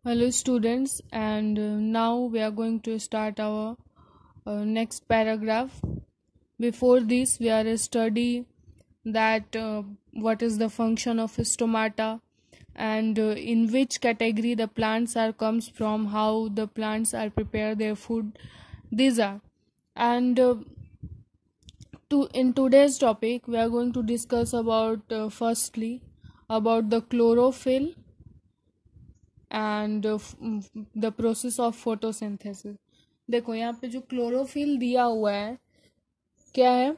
Hello students, and now we are going to start our next paragraph. Before this we are study that what is the function of stomata, and in which category the plants are comes from, how the plants are prepare their food. These are, and in today's topic we are going to discuss about firstly about the chlorophyll and the process of photosynthesis. देखो यहाँ पे जो chlorophyll दिया हुआ है क्या है,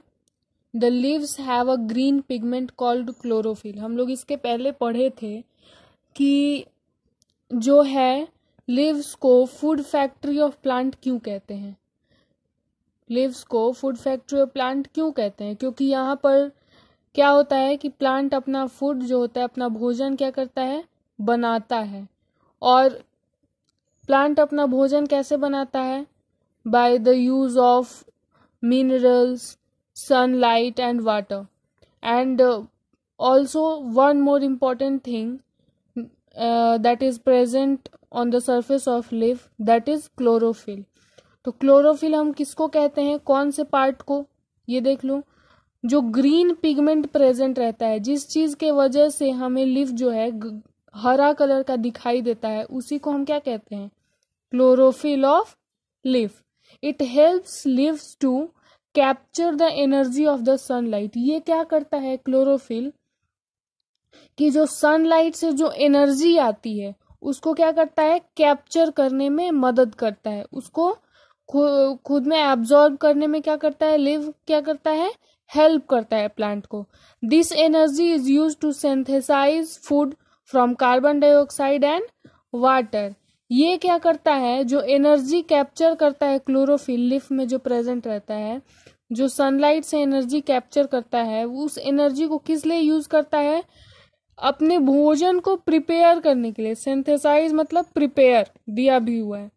the leaves have a green pigment called chlorophyll. हम लोग इसके पहले पढ़े थे कि जो है लीव्स को फूड फैक्ट्री ऑफ प्लांट क्यों कहते हैं। लीव्स को फूड फैक्ट्री ऑफ प्लांट क्यों कहते हैं, क्योंकि यहाँ पर क्या होता है कि प्लांट अपना फूड जो होता है, अपना भोजन क्या करता है, बनाता है। और प्लांट अपना भोजन कैसे बनाता है, by the use of minerals, sunlight and water. And also one more important thing that is present on the surface of leaf, that is chlorophyll. तो क्लोरोफिल हम किसको कहते हैं, कौन से पार्ट को, ये देख लो। जो ग्रीन पिगमेंट प्रेजेंट रहता है, जिस चीज के वजह से हमें लीफ जो है हरा कलर का दिखाई देता है, उसी को हम क्या कहते हैं, chlorophyll of leaf. It helps leaves to capture the energy of the sunlight. ये क्या करता है क्लोरोफिल, कि जो सनलाइट से जो एनर्जी आती है उसको क्या करता है, कैप्चर करने में मदद करता है, उसको खुद में एब्जॉर्ब करने में क्या करता है, लिव क्या करता है, हेल्प करता है प्लांट को। This energy is use to synthesise food from carbon dioxide and water. ये क्या करता है, जो एनर्जी कैप्चर करता है क्लोरोफिल लीफ में जो प्रेजेंट रहता है, जो सनलाइट से एनर्जी कैप्चर करता है, उस एनर्जी को किस लिए यूज करता है, अपने भोजन को प्रिपेयर करने के लिए। सिंथेसाइज मतलब प्रिपेयर दिया भी हुआ है,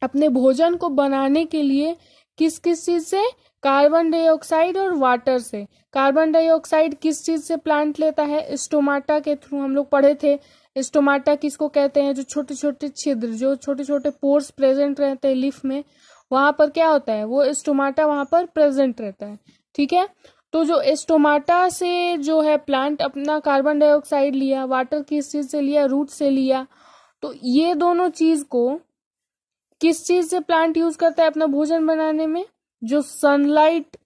अपने भोजन को बनाने के लिए किस किस चीज से, कार्बन डाइऑक्साइड और वाटर से। कार्बन डाइऑक्साइड किस चीज से प्लांट लेता है, स्टोमाटा के थ्रू। हम लोग पढ़े थे स्टोमाटा किसको कहते हैं, जो छोटे छोटे छिद्र, जो छोटे छोटे पोर्स प्रेजेंट रहते हैं लीफ में, वहां पर क्या होता है, वो स्टोमाटा वहां पर प्रेजेंट रहता है। ठीक है, तो जो स्टोमाटा से जो है प्लांट अपना कार्बन डाइऑक्साइड लिया, वाटर किस चीज से लिया, रूट से लिया। तो ये दोनों चीज को किस चीज से प्लांट यूज करता है अपना भोजन बनाने में, जो सनलाइट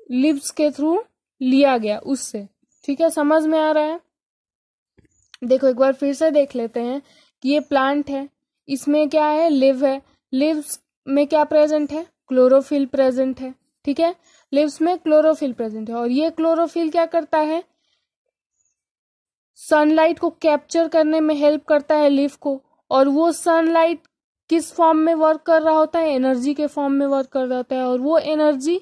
लीव्स के थ्रू लिया गया उससे। ठीक है, समझ में आ रहा है। देखो एक बार फिर से देख लेते हैं कि ये प्लांट है, इसमें क्या है, लिव है। लिव्स में क्या प्रेजेंट है, क्लोरोफिल प्रेजेंट है। ठीक है, लिव्स में क्लोरोफिल प्रेजेंट है, और ये क्लोरोफिल क्या करता है, सनलाइट को कैप्चर करने में हेल्प करता है लीफ को। और वो सनलाइट किस फॉर्म में वर्क कर रहा होता है, एनर्जी के फॉर्म में वर्क कर रहा होता है। और वो एनर्जी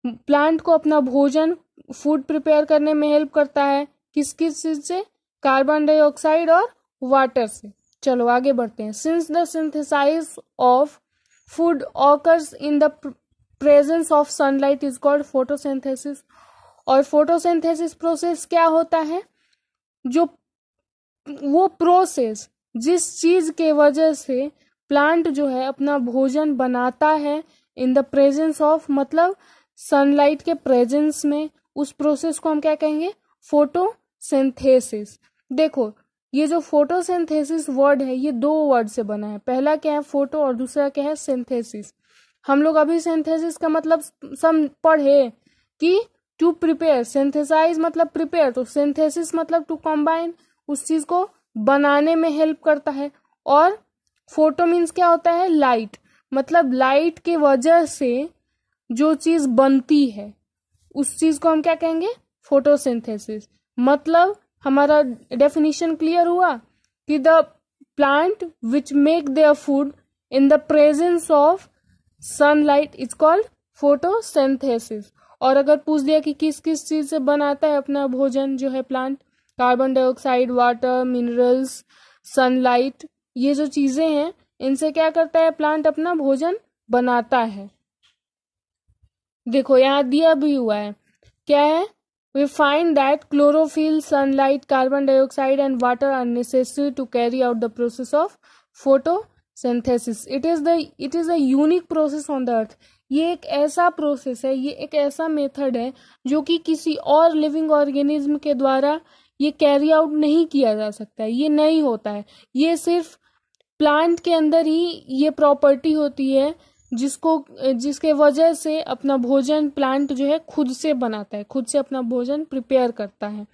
प्लांट को अपना भोजन, फूड प्रिपेयर करने में हेल्प करता है, किस किस चीज से, कार्बन डाइऑक्साइड और वाटर से। चलो आगे बढ़ते हैं। Since the synthesise of food occurs in the presence of sunlight is called photosynthesis. और फोटोसिंथेसिस प्रोसेस क्या होता है, जो वो प्रोसेस जिस चीज के वजह से प्लांट जो है अपना भोजन बनाता है इन द प्रेजेंस ऑफ, मतलब सनलाइट के प्रेजेंस में, उस प्रोसेस को हम क्या कहेंगे, फोटोसिंथेसिस। देखो ये जो फोटोसिंथेसिस वर्ड है, ये दो वर्ड से बना है। पहला क्या है, फोटो, और दूसरा क्या है, सिंथेसिस। हम लोग अभी सिंथेसिस का मतलब सम पढ़े कि टू प्रिपेयर, सिंथेसाइज मतलब प्रिपेयर, तो सिंथेसिस मतलब टू कंबाइन, उस चीज को बनाने में हेल्प करता है। और फोटो मीन्स क्या होता है, लाइट, मतलब लाइट के वजह से जो चीज बनती है उस चीज को हम क्या कहेंगे, फोटोसिंथेसिस। मतलब हमारा डेफिनेशन क्लियर हुआ कि the plant which make their food in the presence of sunlight is called photosynthesis. और अगर पूछ दिया कि किस किस चीज से बनाता है अपना भोजन जो है plant, carbon dioxide, water, minerals, sunlight, ये जो चीजें हैं इनसे क्या करता है प्लांट अपना भोजन बनाता है। देखो यहाँ दिया भी हुआ है, क्या है, we find that chlorophyll, sunlight, carbon dioxide and water are necessary to carry out the process of photosynthesis. It is a unique process on the earth. ये एक ऐसा प्रोसेस है, ये एक ऐसा मेथड है जो कि किसी और लिविंग ऑर्गेनिज्म के द्वारा ये कैरी आउट नहीं किया जा सकता है, ये नहीं होता है। ये सिर्फ प्लांट के अंदर ही ये प्रॉपर्टी होती है जिसके वजह से अपना भोजन प्लांट जो है खुद से बनाता है, खुद से अपना भोजन प्रिपेयर करता है।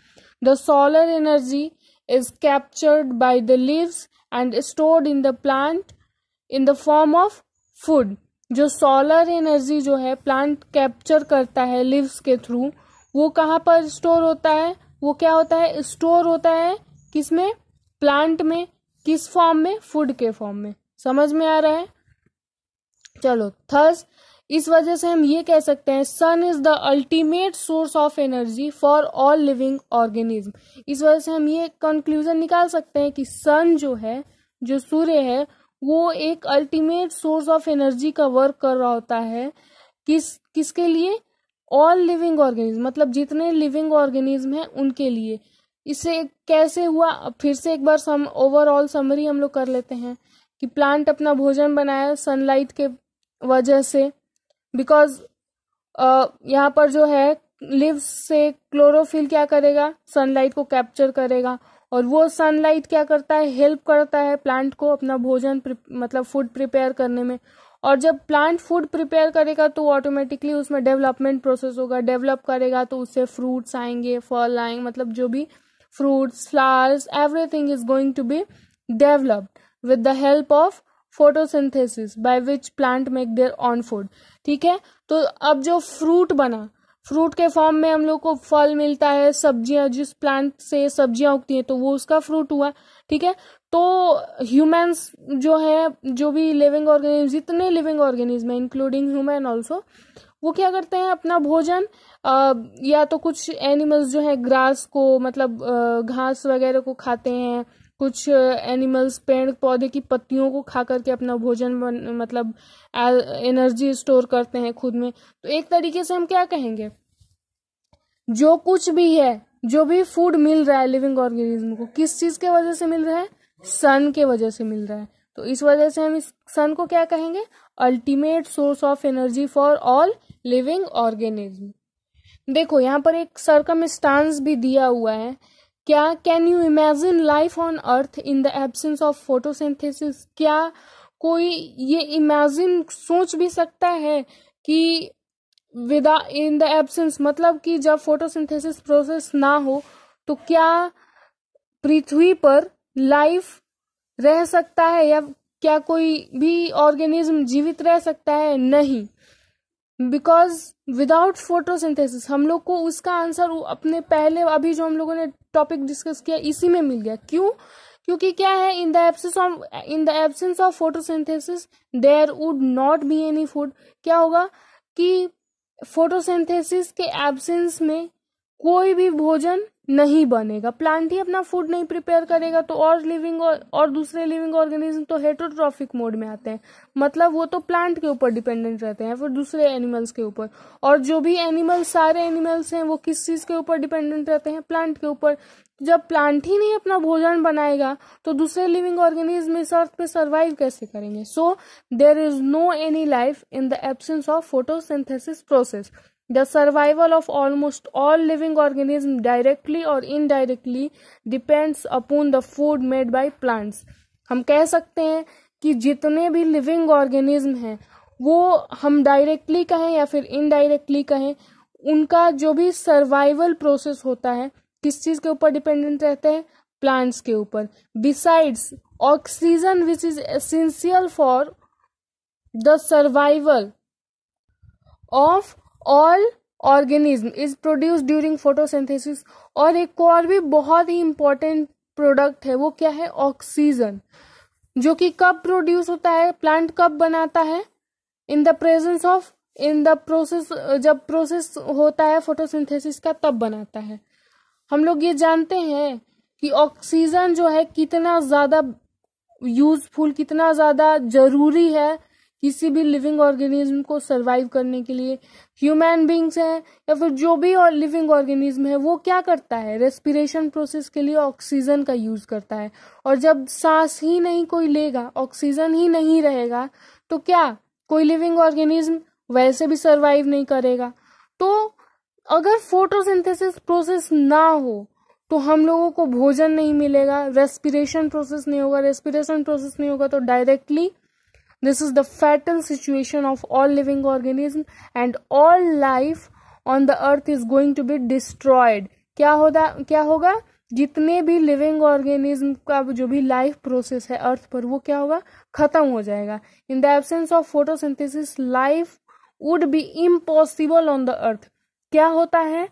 The solar energy is captured by the leaves and stored in the plant in the form of food. जो सोलर एनर्जी जो है प्लांट कैप्चर करता है लीव्स के थ्रू, वो कहाँ पर स्टोर होता है? वो क्या होता है? स्टोर होता है किसमें? प्लांट में। किस फॉर्म में? फूड के फॉर्म में। समझ में आ रहा है? चलो, थर्स इस वजह से हम ये कह सकते हैं sun is the ultimate source of energy for all living organism. इस वजह से हम ये कंक्लूजन निकाल सकते हैं कि सन जो है, जो सूर्य है, वो एक अल्टीमेट सोर्स ऑफ एनर्जी का वर्क कर रहा होता है। किसके लिए? ऑल लिविंग ऑर्गेनिज्म, मतलब जितने लिविंग ऑर्गेनिज्म हैं उनके लिए। इससे कैसे हुआ? फिर से एक बार ओवरऑल समरी हम लोग कर लेते हैं कि प्लांट अपना भोजन बनाया सनलाइट के वजह से, बिकॉज यहाँ पर जो है लिव्स से क्लोरोफिल क्या करेगा? सनलाइट को कैप्चर करेगा, और वो सनलाइट क्या करता है? हेल्प करता है प्लांट को अपना भोजन मतलब फूड प्रिपेयर करने में। और जब प्लांट फूड प्रिपेयर करेगा तो ऑटोमेटिकली उसमें डेवलपमेंट प्रोसेस होगा, डेवलप करेगा तो उससे फ्रूट्स आएंगे, फल आएंगे, मतलब जो भी fruits, flowers, everything is going to be developed with the help of photosynthesis by which plant make their own food। ठीक है, तो अब जो फ्रूट बना, फ्रूट के फॉर्म में हम लोग को फल मिलता है, सब्जियां, जिस प्लांट से सब्जियां उगती हैं तो वो उसका फ्रूट हुआ। ठीक है, तो ह्यूमंस जो है, जो भी लिविंग ऑर्गेनिज्म, जितने लिविंग ऑर्गेनिज्म है इंक्लूडिंग ह्यूमन ऑल्सो, वो क्या करते हैं? अपना भोजन या तो कुछ एनिमल्स जो है ग्रास को, मतलब घास वगैरह को खाते हैं, कुछ एनिमल्स पेड़ पौधे की पत्तियों को खा करके अपना भोजन मतलब एनर्जी स्टोर करते हैं खुद में। तो एक तरीके से हम क्या कहेंगे, जो कुछ भी है, जो भी फूड मिल रहा है लिविंग ऑर्गेनिज्म को, किस चीज के वजह से मिल रहा है? सन के वजह से मिल रहा है। तो इस वजह से हम इस सन को क्या कहेंगे? Ultimate source of energy for all living organism. देखो यहाँ पर एक सर्कमस्टांस भी दिया हुआ है। क्या can you imagine life on earth in the absence of photosynthesis? क्या कोई ये इमेजिन सोच भी सकता है कि विदा इन द एब्सेंस, मतलब कि जब फोटोसिंथेसिस प्रोसेस ना हो तो क्या पृथ्वी पर लाइफ रह सकता है, या क्या कोई भी ऑर्गेनिज्म जीवित रह सकता है? नहीं, बिकॉज विदाउट फोटोसिंथेसिस। हम लोग को उसका आंसर अपने पहले अभी जो हम लोगों ने टॉपिक डिस्कस किया इसी में मिल गया। क्यों? क्योंकि क्या है, in the absence of photosynthesis there would not be any food. क्या होगा कि फोटोसिंथेसिस के एब्सेंस में कोई भी भोजन नहीं बनेगा, प्लांट ही अपना फूड नहीं प्रिपेयर करेगा, तो और दूसरे लिविंग ऑर्गेनिज्म तो हेटरोट्रॉफिक मोड में आते हैं, मतलब वो तो प्लांट के ऊपर डिपेंडेंट रहते हैं, फिर दूसरे एनिमल्स के ऊपर। और जो भी एनिमल्स, सारे एनिमल्स हैं, वो किस चीज के ऊपर डिपेंडेंट रहते हैं? प्लांट के ऊपर। जब प्लांट ही नहीं अपना भोजन बनाएगा तो दूसरे लिविंग ऑर्गेनिज्म इस अर्थ पे सर्वाइव कैसे करेंगे? So there is no any life in the absence of photosynthesis process. The survival of almost all living organisms directly or indirectly depends upon the food made by plants। हम कह सकते हैं कि जितने भी लिविंग ऑर्गेनिज्म हैं, वो हम डायरेक्टली कहें या फिर इनडायरेक्टली कहें, उनका जो भी सर्वाइवल प्रोसेस होता है किस चीज के ऊपर डिपेंडेंट रहते हैं? प्लांट्स के ऊपर। Besides oxygen which is essential for the survival of all organism is produce during photosynthesis. और एक और भी बहुत ही इंपॉर्टेंट प्रोडक्ट है, वो क्या है? ऑक्सीजन, जो कि कब प्रोड्यूस होता है, प्लांट कब बनाता है? इन द प्रोसेस, जब प्रोसेस होता है फोटोसिंथेसिस का तब बनाता है। हम लोग ये जानते हैं कि ऑक्सीजन जो है कितना ज्यादा यूजफुल, कितना ज्यादा जरूरी है किसी भी लिविंग ऑर्गेनिज्म को सरवाइव करने के लिए, ह्यूमन बींग्स हैं या फिर जो भी और लिविंग ऑर्गेनिज्म है, वो क्या करता है, रेस्पिरेशन प्रोसेस के लिए ऑक्सीजन का यूज करता है। और जब सांस ही नहीं कोई लेगा, ऑक्सीजन ही नहीं रहेगा, तो क्या कोई लिविंग ऑर्गेनिज्म वैसे भी सरवाइव नहीं करेगा। तो अगर फोटोसिंथेसिस प्रोसेस ना हो तो हम लोगों को भोजन नहीं मिलेगा, रेस्पिरेशन प्रोसेस नहीं होगा, रेस्पिरेशन प्रोसेस नहीं होगा तो directly this is the fatal situation of all living organism and all life on the earth is going to be destroyed। क्या होगा, जितने भी लिविंग ऑर्गेनिज्म का जो भी लाइफ प्रोसेस है अर्थ पर, वो क्या होगा, खत्म हो जाएगा। इन the absence of photosynthesis life would be impossible on the earth. क्या होता है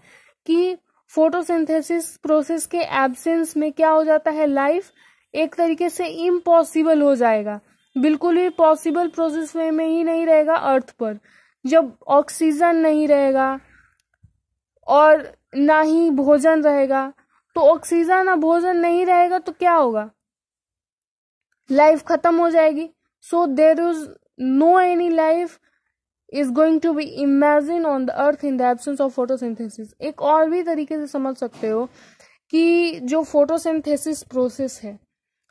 कि फोटोसिंथेसिस प्रोसेस के एब्सेंस में क्या हो जाता है, लाइफ एक तरीके से इम्पॉसिबल हो जाएगा, बिल्कुल भी पॉसिबल प्रोसेस वे में ही नहीं रहेगा अर्थ पर। जब ऑक्सीजन नहीं रहेगा और ना ही भोजन रहेगा, तो ऑक्सीजन और भोजन नहीं रहेगा तो क्या होगा, लाइफ खत्म हो जाएगी। So there is no any life is going to be imagined on the earth in the absence of photosynthesis। एक और भी तरीके से समझ सकते हो कि जो फोटोसिंथेसिस प्रोसेस है,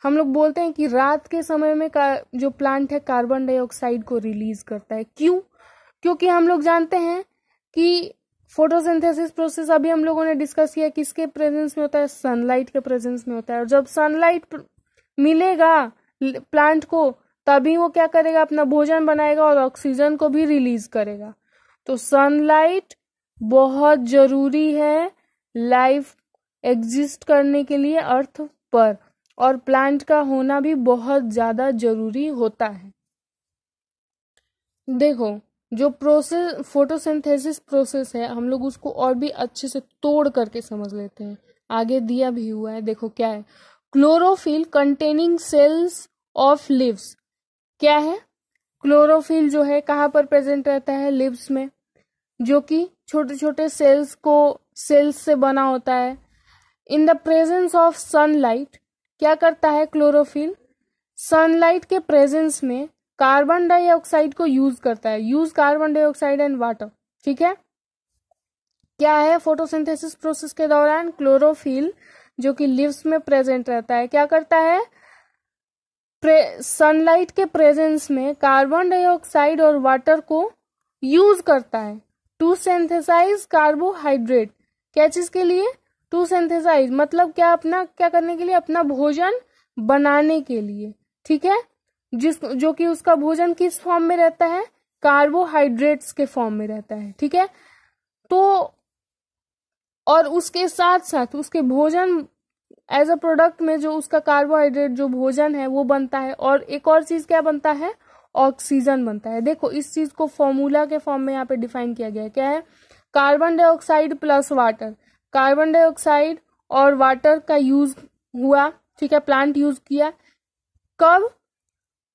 हम लोग बोलते हैं कि रात के समय में जो प्लांट है कार्बन डाइऑक्साइड को रिलीज करता है। क्यों? क्योंकि हम लोग जानते हैं कि फोटोसिंथेसिस प्रोसेस अभी हम लोगों ने डिस्कस किया किसके प्रेजेंस में होता है, सनलाइट के प्रेजेंस में होता है। और जब सनलाइट मिलेगा प्लांट को, तभी वो क्या करेगा, अपना भोजन बनाएगा और ऑक्सीजन को भी रिलीज करेगा। तो सनलाइट बहुत जरूरी है लाइफ एग्जिस्ट करने के लिए अर्थ पर, और प्लांट का होना भी बहुत ज्यादा जरूरी होता है। देखो, जो प्रोसेस फोटोसिंथेसिस प्रोसेस है, हम लोग उसको और भी अच्छे से तोड़ करके समझ लेते हैं। आगे दिया भी हुआ है, देखो क्या है, chlorophyll containing cells of leaves. क्या है, क्लोरोफिल जो है कहाँ पर प्रेजेंट रहता है, लीव्स में, जो कि छोटे छोटे सेल्स से बना होता है। In the presence of sunlight क्या करता है क्लोरोफिल, सनलाइट के प्रेजेंस में कार्बन डाइऑक्साइड को यूज करता है, use carbon dioxide and water. ठीक है, क्या है, फोटोसिंथेसिस प्रोसेस के दौरान क्लोरोफिल जो कि लीव्स में प्रेजेंट रहता है, क्या करता है, सनलाइट के प्रेजेंस में कार्बन डाइऑक्साइड और वाटर को यूज करता है टू सिंथेसाइज कार्बोहाइड्रेट। क्या चीज के लिए, टू सिंथेसाइज, मतलब क्या करने के लिए, अपना भोजन बनाने के लिए। ठीक है, जो कि उसका भोजन किस फॉर्म में रहता है, कार्बोहाइड्रेट्स के फॉर्म में रहता है। ठीक है, तो और उसके साथ साथ उसके भोजन एज अ प्रोडक्ट में जो उसका कार्बोहाइड्रेट जो भोजन है वो बनता है, और एक और चीज क्या बनता है, ऑक्सीजन बनता है। देखो, इस चीज को फॉर्मूला के फॉर्म में यहाँ पे डिफाइन किया गया है, क्या है, carbon dioxide plus water, carbon dioxide और वाटर का यूज हुआ। ठीक है, प्लांट यूज किया, कब,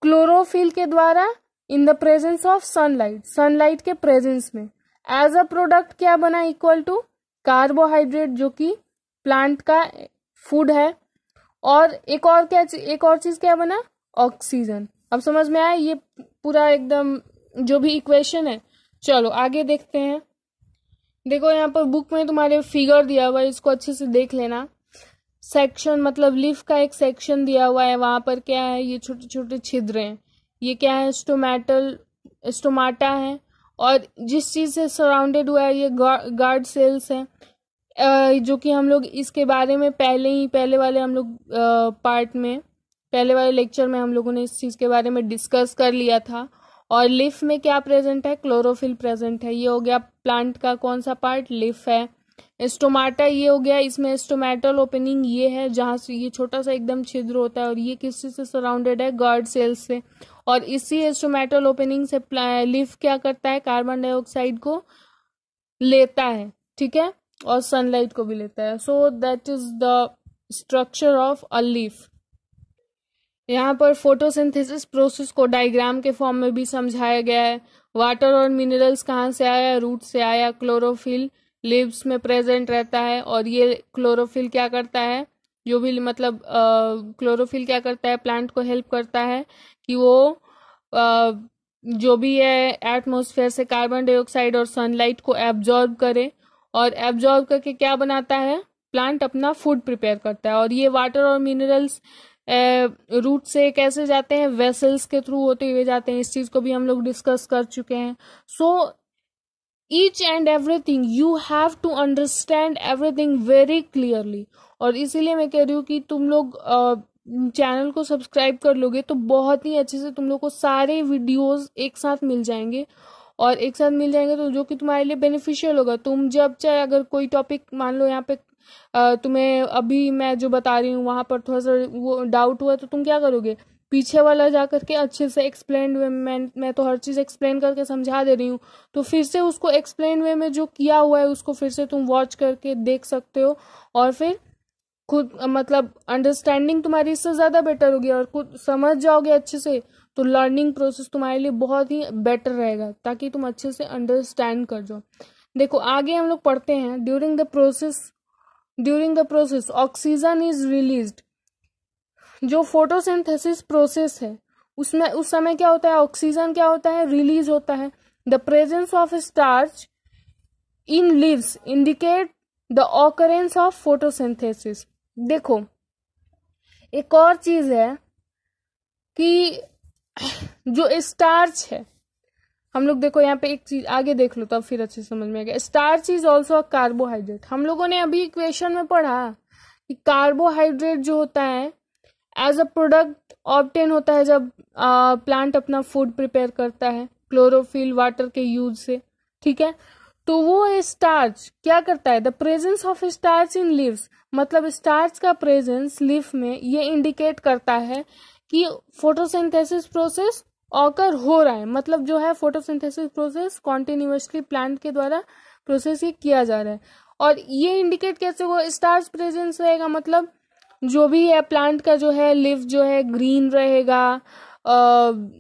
क्लोरोफिल के द्वारा, इन the presence of sunlight, sunlight के प्रेजेंस में। एज अ प्रोडक्ट क्या बना, इक्वल टू कार्बोहाइड्रेट जो कि प्लांट का फूड है, और एक और चीज क्या बना, ऑक्सीजन। अब समझ में आया ये पूरा एकदम जो भी इक्वेशन है। चलो आगे देखते हैं। देखो, यहाँ पर बुक में तुम्हारे फिगर दिया हुआ है, इसको अच्छे से देख लेना। सेक्शन मतलब लीफ का एक सेक्शन दिया हुआ है, वहां पर क्या है, ये छोटे छोटे छिद्र हैं, ये क्या है, स्टोमाटा है, और जिस चीज से सराउंडेड हुआ है ये गार्ड सेल्स है, जो कि हम लोग इसके बारे में पहले वाले लेक्चर में हम लोगों ने इस चीज के बारे में डिस्कस कर लिया था। और लीफ में क्या प्रेजेंट है, क्लोरोफिल प्रेजेंट है। ये हो गया प्लांट का कौन सा पार्ट, लीफ है। स्टोमाटा ये हो गया, इसमें स्टोमेटल ओपनिंग ये है जहां से ये छोटा सा एकदम छिद्र होता है, और ये किस चीज से सराउंडेड है, गार्ड सेल्स से। और इसी स्टोमेटल ओपनिंग से लीफ क्या करता है, कार्बन डाइऑक्साइड को लेता है। ठीक है, और सनलाइट को भी लेता है। So that is the structure of a leaf. यहाँ पर फोटोसिंथेसिस प्रोसेस को डायग्राम के फॉर्म में भी समझाया गया है। वाटर और मिनरल्स कहाँ से आया, रूट से आया। क्लोरोफिल लीव्स में प्रेजेंट रहता है, और ये क्लोरोफिल क्या करता है, जो भी मतलब क्लोरोफिल क्या करता है, प्लांट को हेल्प करता है कि वो जो भी है एटमॉस्फेयर से कार्बन डाइऑक्साइड और सनलाइट को एब्जॉर्ब करे, और एब्जॉर्ब करके क्या बनाता है, प्लांट अपना फूड प्रिपेयर करता है। और ये वाटर और मिनरल्स रूट से कैसे जाते हैं, वेसल्स के थ्रू होते हुए जाते हैं। इस चीज को भी हम लोग डिस्कस कर चुके हैं। So each and everything you have to understand everything very clearly. और इसीलिए मैं कह रही हूँ कि तुम लोग चैनल को सब्सक्राइब कर लोगे तो बहुत ही अच्छे से तुम लोग को सारे वीडियोस एक साथ मिल जाएंगे, और एक साथ मिल जाएंगे तो जो कि तुम्हारे लिए बेनिफिशियल होगा। तुम जब चाहे अगर कोई टॉपिक मान लो यहाँ पे तुम्हें अभी मैं जो बता रही हूँ वहां पर थोड़ा सा वो डाउट हुआ, तो तुम क्या करोगे, पीछे वाला जा करके अच्छे से एक्सप्लेन वे में, मैं तो हर चीज एक्सप्लेन करके समझा दे रही हूँ, तो फिर से उसको एक्सप्लेन वे में जो किया हुआ है उसको फिर से तुम वॉच करके देख सकते हो, और फिर खुद मतलब अंडरस्टैंडिंग तुम्हारी इससे ज्यादा बेटर होगी और खुद समझ जाओगे अच्छे से, तो लर्निंग प्रोसेस तुम्हारे लिए बहुत ही बेटर रहेगा, ताकि तुम अच्छे से अंडरस्टैंड कर जाओ। देखो आगे हम लोग पढ़ते हैं। During the process oxygen is released. जो फोटोसिंथेसिस प्रोसेस है उसमें उस समय क्या होता है, ऑक्सीजन क्या होता है, रिलीज होता है। The presence of starch in leaves indicate the occurrence of photosynthesis. देखो एक और चीज है कि जो स्टार्च है, हम लोग देखो यहाँ पे एक चीज आगे देख लो तब फिर अच्छे समझ में आ गया। Starch is also a carbohydrate. हम लोगों ने अभी इक्वेशन में पढ़ा कि कार्बोहाइड्रेट जो होता है एज अ प्रोडक्ट ऑब्टेन होता है जब प्लांट अपना फूड प्रिपेयर करता है क्लोरोफिल वाटर के यूज से, ठीक है। तो वो स्टार्च क्या करता है, the presence of starch in leaves, मतलब स्टार्च का प्रेजेंस लीफ में ये इंडिकेट करता है कि फोटोसिंथेसिस प्रोसेस ऑकर हो रहा है, मतलब जो है फोटोसिंथेसिस प्रोसेस कॉन्टिन्यूसली प्लांट के द्वारा प्रोसेस ये किया जा रहा है। और ये इंडिकेट कैसे हुआ, स्टार्च प्रेजेंस रहेगा, मतलब जो भी है प्लांट का जो है लीफ जो है ग्रीन रहेगा,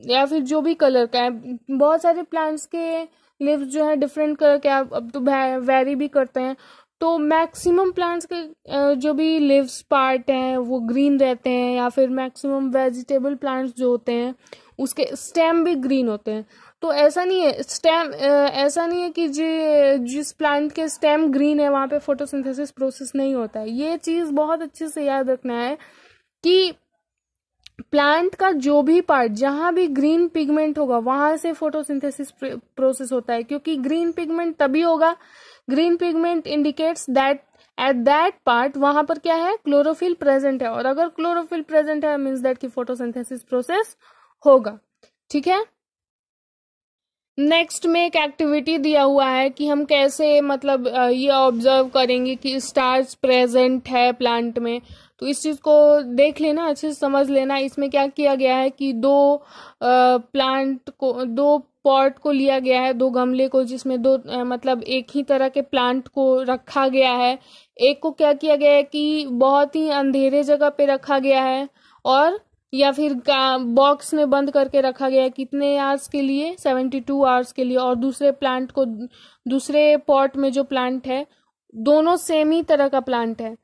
या फिर जो भी कलर का है। बहुत सारे प्लांट्स के लीव्स जो है डिफरेंट कलर के अब तो वेरी भी करते हैं, तो मैक्सिमम प्लांट्स के जो भी लीव्स पार्ट हैं वो ग्रीन रहते हैं, या फिर मैक्सिमम वेजिटेबल प्लांट्स जो होते हैं उसके स्टेम भी ग्रीन होते हैं। तो ऐसा नहीं है स्टेम ऐसा नहीं है कि जिस प्लांट के स्टेम ग्रीन है वहां पे फोटोसिंथेसिस प्रोसेस नहीं होता है। ये चीज बहुत अच्छे से याद रखना है कि प्लांट का जो भी पार्ट जहां भी ग्रीन पिगमेंट होगा वहां से फोटोसिंथेसिस प्रोसेस होता है, क्योंकि ग्रीन पिगमेंट तभी होगा, green pigment indicates that at that part वहां पर क्या है, क्लोरोफिल प्रेजेंट है, और अगर क्लोरोफिल प्रेजेंट है मीन्स दैट की फोटोसिंथेसिस प्रोसेस होगा, ठीक है। नेक्स्ट में एक एक्टिविटी दिया हुआ है कि हम कैसे मतलब ये ऑब्जर्व करेंगे कि स्टार्च प्रेजेंट है प्लांट में। तो इस चीज को देख लेना, अच्छे से समझ लेना। इसमें क्या किया गया है कि दो पॉट को लिया गया है, दो गमले को, जिसमें दो मतलब एक ही तरह के प्लांट को रखा गया है। एक को क्या किया गया है कि बहुत ही अंधेरे जगह पे रखा गया है, और या फिर बॉक्स में बंद करके रखा गया है, कितने आवर्स के लिए, 72 आवर्स के लिए। और दूसरे प्लांट को, दूसरे पॉट में जो प्लांट है दोनों सेम ही तरह का प्लांट है,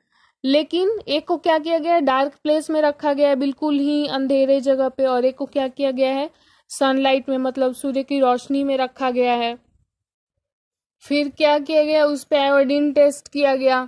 लेकिन एक को क्या किया गया है, डार्क प्लेस में रखा गया है, बिल्कुल ही अंधेरे जगह पे, और एक को क्या किया गया है, सनलाइट में, मतलब सूर्य की रोशनी में रखा गया है। फिर क्या किया गया, उस पे आयोडीन टेस्ट किया गया,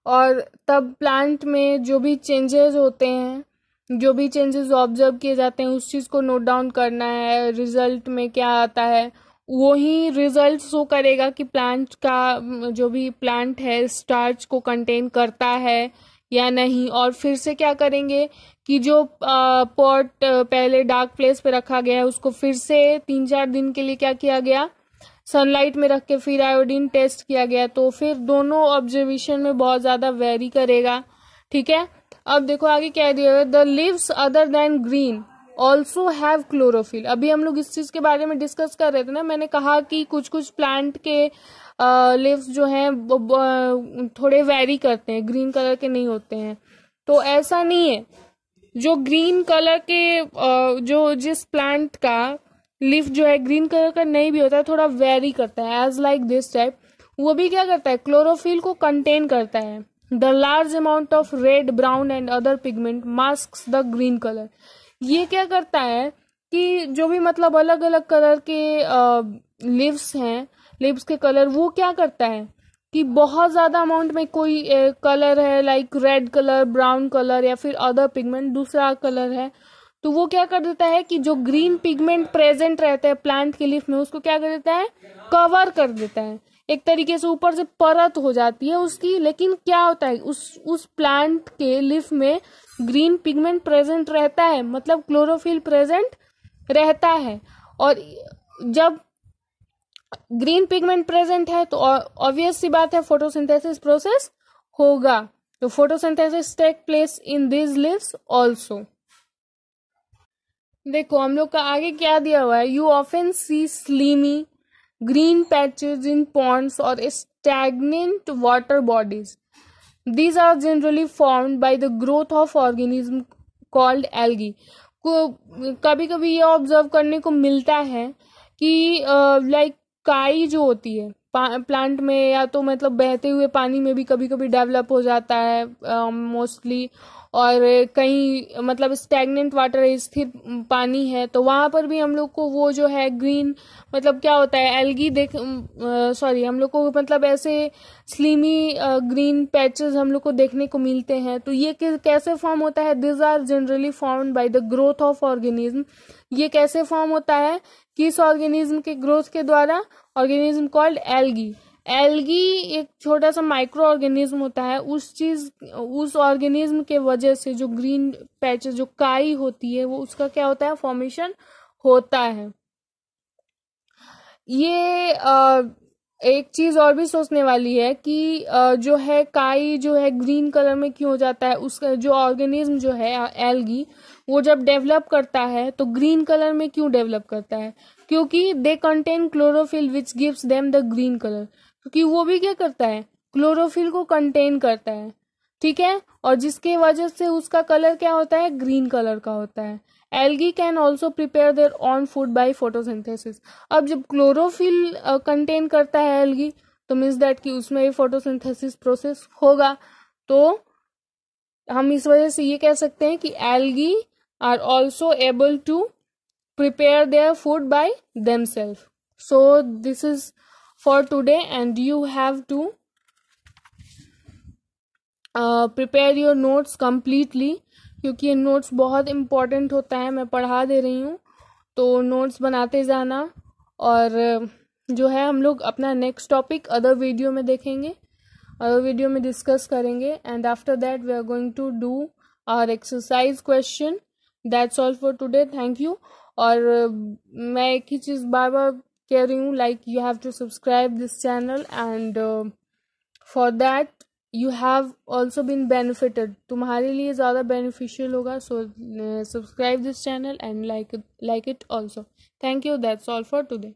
और तब प्लांट में जो भी चेंजेस होते हैं, जो भी चेंजेस ऑब्जर्व किए जाते हैं उस चीज को नोट डाउन करना है। रिजल्ट में क्या आता है वो ही रिजल्ट शो करेगा कि प्लांट का जो भी प्लांट है स्टार्च को कंटेन करता है या नहीं। और फिर से क्या करेंगे कि जो पॉट पहले डार्क प्लेस पे रखा गया है उसको फिर से 3-4 दिन के लिए क्या किया गया, सनलाइट में रख के फिर आयोडीन टेस्ट किया गया। तो फिर दोनों ऑब्जर्वेशन में बहुत ज्यादा वेरी करेगा, ठीक है। अब देखो आगे क्या दिया है, the leaves other than green also have chlorophyll. अभी हम लोग इस चीज के बारे में डिस्कस कर रहे थे ना, मैंने कहा कि कुछ कुछ प्लांट के लीव्स जो हैं थोड़े वेरी करते हैं, ग्रीन कलर के नहीं होते हैं। तो ऐसा नहीं है, जो ग्रीन कलर के जो जिस प्लांट का लीफ जो है ग्रीन कलर का नहीं भी होता है, थोड़ा वेरी करता है, एज लाइक दिस टाइप, वो भी क्या करता है, क्लोरोफिल को कंटेन करता है। The large amount of red, brown and other pigment masks the green colour. ये क्या करता है कि जो भी मतलब अलग अलग कलर के लिव्स हैं, लिव्स के कलर वो क्या करता है कि बहुत ज्यादा अमाउंट में कोई कलर है like red colour, brown colour या फिर अदर पिगमेंट दूसरा कलर है, तो वो क्या कर देता है कि जो ग्रीन पिगमेंट प्रेजेंट रहता है प्लांट के लीफ में उसको क्या कर देता है, कवर कर देता है। एक तरीके से ऊपर से परत हो जाती है उसकी, लेकिन क्या होता है उस प्लांट के लीफ में ग्रीन पिगमेंट प्रेजेंट रहता है, मतलब क्लोरोफिल प्रेजेंट रहता है। और जब ग्रीन पिगमेंट प्रेजेंट है तो ऑब्वियस सी बात है फोटोसिंथेसिस प्रोसेस होगा। तो photosynthesis take place in this leaves also. देखो हम लोग का आगे क्या दिया हुआ है, you often see slimy green patches in ponds और stagnant water bodies. These are generally formed by the growth of organism called algae। को कभी कभी ये ऑब्जर्व करने को मिलता है कि लाइक काई जो होती है प्लांट में, या तो मतलब बहते हुए पानी में भी कभी कभी डेवलप हो जाता है मोस्टली, और कहीं मतलब स्टैग्नेंट वाटर है, स्थिर पानी है, तो वहां पर भी हम लोग को वो जो है ग्रीन मतलब क्या होता है एल्गी सॉरी हम लोग को मतलब ऐसे स्लीमी ग्रीन पैचेस हम लोग को देखने को मिलते हैं। तो ये कैसे फॉर्म होता है, this are generally formed by the growth of organism. ये कैसे फॉर्म होता है, किस ऑर्गेनिज्म के ग्रोथ के द्वारा, ऑर्गेनिज्म कॉल्ड एल्गी। एल्गी एक छोटा सा माइक्रो ऑर्गेनिज्म होता है, उस ऑर्गेनिज्म के वजह से जो ग्रीन पैचेस जो काई होती है वो उसका क्या होता है, फॉर्मेशन होता है। ये एक चीज और भी सोचने वाली है कि जो है काई जो है ग्रीन कलर में क्यों हो जाता है, उसका जो ऑर्गेनिज्म जो है एल्गी वो जब डेवलप करता है तो ग्रीन कलर में क्यों डेवलप करता है, क्योंकि they contain chlorophyll which gives them the green colour. क्योंकि वो भी क्या करता है, क्लोरोफिल को कंटेन करता है, ठीक है, और जिसके वजह से उसका कलर क्या होता है, ग्रीन कलर का होता है। Algae can also prepare their on food by photosynthesis. अब जब क्लोरोफिल कंटेन करता है एल्गी तो मीन्स दैट कि उसमें भी फोटोसिंथेसिस प्रोसेस होगा। तो हम इस वजह से ये कह सकते हैं कि algae are also able to prepare their food by themselves। So this is for today and you have to prepare your notes completely, क्योंकि ये नोट्स बहुत इम्पोर्टेंट होता है, मैं पढ़ा दे रही हूँ तो नोट्स बनाते जाना। और जो है हम लोग अपना नेक्स्ट टॉपिक अदर वीडियो में देखेंगे, अदर वीडियो में डिस्कस करेंगे, and after that we are going to do our exercise question. That's all for today, thank you. और मैं एक ही चीज बार बार कह रही हूँ, like you have to subscribe this channel and for that you have also been benefited, तुम्हारे लिए ज़्यादा बेनिफिशियल होगा। So subscribe this channel and like it also. Thank you, that's all for today.